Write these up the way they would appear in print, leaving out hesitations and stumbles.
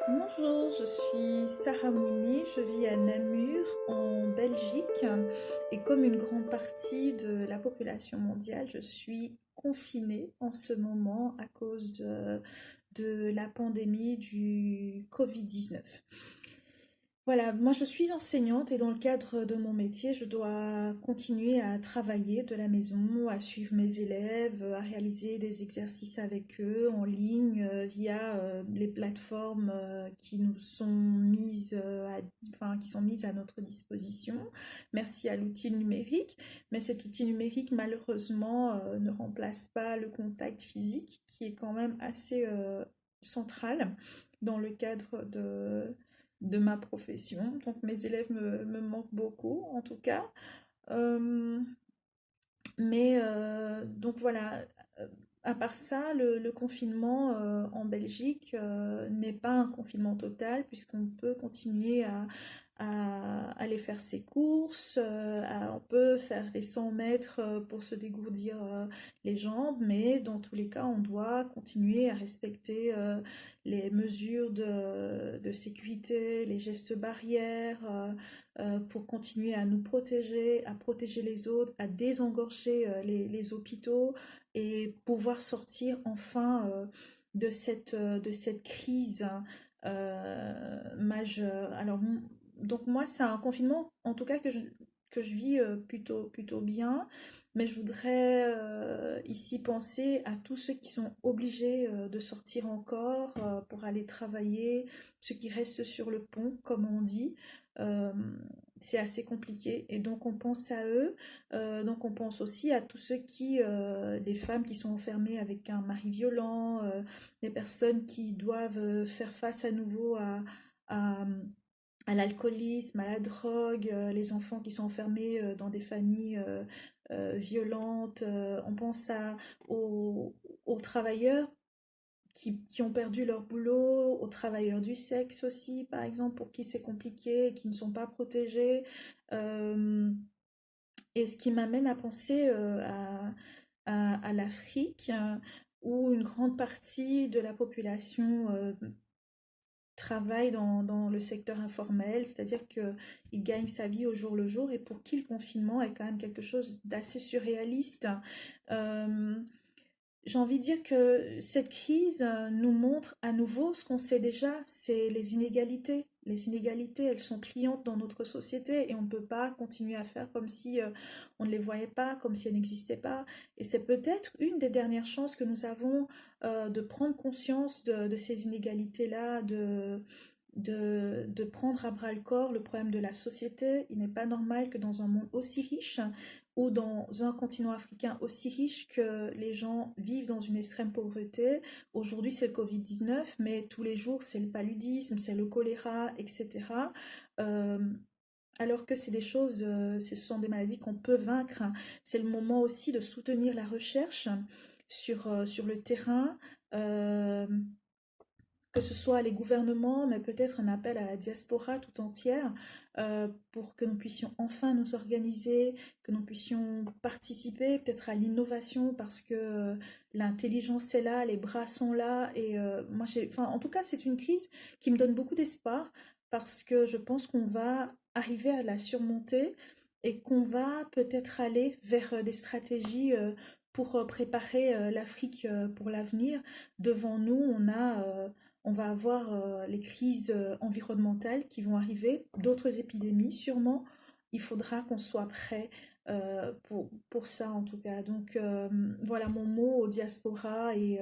Bonjour, je suis Sarah Mouni, je vis à Namur en Belgique et comme une grande partie de la population mondiale, je suis confinée en ce moment à cause de la pandémie du Covid-19. Voilà, moi je suis enseignante et dans le cadre de mon métier, je dois continuer à travailler de la maison, à suivre mes élèves, à réaliser des exercices avec eux en ligne via les plateformes qui nous sont mises enfin, qui sont mises à notre disposition. Merci à l'outil numérique, mais cet outil numérique malheureusement ne remplace pas le contact physique qui est quand même assez central dans le cadre de ma profession. Donc mes élèves me manquent beaucoup en tout cas. Euh, donc voilà, euh, à part ça, le confinement en Belgique n'est pas un confinement total puisqu'on peut continuer à aller faire ses courses, on peut faire les 100 mètres pour se dégourdir les jambes, mais dans tous les cas, on doit continuer à respecter les mesures de sécurité, les gestes barrières, pour continuer à nous protéger, à protéger les autres, à désengorger les hôpitaux et pouvoir sortir enfin de cette crise majeure. Alors, donc moi, c'est un confinement, en tout cas, que je vis plutôt bien, mais je voudrais ici penser à tous ceux qui sont obligés de sortir encore pour aller travailler, ceux qui restent sur le pont, comme on dit. Euh, c'est assez compliqué et donc on pense à eux. Donc on pense aussi à tous ceux des femmes qui sont enfermées avec un mari violent, des personnes qui doivent faire face à nouveau à, à l'alcoolisme, à la drogue, les enfants qui sont enfermés dans des familles violentes. On pense aux travailleurs qui ont perdu leur boulot, aux travailleurs du sexe aussi, par exemple, pour qui c'est compliqué, qui ne sont pas protégés. Euh, et ce qui m'amène à penser à l'Afrique, où une grande partie de la population travaille dans le secteur informel, c'est-à-dire qu'il gagne sa vie au jour le jour et pour qui le confinement est quand même quelque chose d'assez surréaliste. Euh, j'ai envie de dire que cette crise nous montre à nouveau ce qu'on sait déjà, c'est les inégalités. Les inégalités, elles sont criantes dans notre société et on ne peut pas continuer à faire comme si on ne les voyait pas, comme si elles n'existaient pas. Et c'est peut-être une des dernières chances que nous avons de prendre conscience de ces inégalités-là, de prendre à bras le corps le problème de la société. Il n'est pas normal que dans un monde aussi riche ou dans un continent africain aussi riche que les gens vivent dans une extrême pauvreté. Aujourd'hui, c'est le Covid-19, mais tous les jours, c'est le paludisme, c'est le choléra, etc. Euh, alors que c'est des choses, ce sont des maladies qu'on peut vaincre. C'est le moment aussi de soutenir la recherche sur le terrain. Euh, que ce soit les gouvernements, mais peut-être un appel à la diaspora tout entière pour que nous puissions enfin nous organiser, que nous puissions participer peut-être à l'innovation parce que l'intelligence est là, les bras sont là et enfin, en tout cas, c'est une crise qui me donne beaucoup d'espoir parce que je pense qu'on va arriver à la surmonter et qu'on va peut-être aller vers des stratégies pour préparer l'Afrique pour l'avenir. Devant nous, on va avoir les crises environnementales qui vont arriver, d'autres épidémies sûrement. Il faudra qu'on soit prêt pour ça en tout cas. Donc voilà mon mot aux diasporas et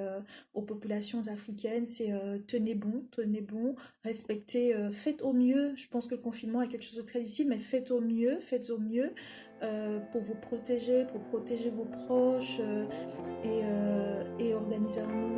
aux populations africaines, c'est tenez bon, respectez, faites au mieux. Je pense que le confinement est quelque chose de très difficile, mais faites au mieux pour vous protéger, pour protéger vos proches et organisons-nous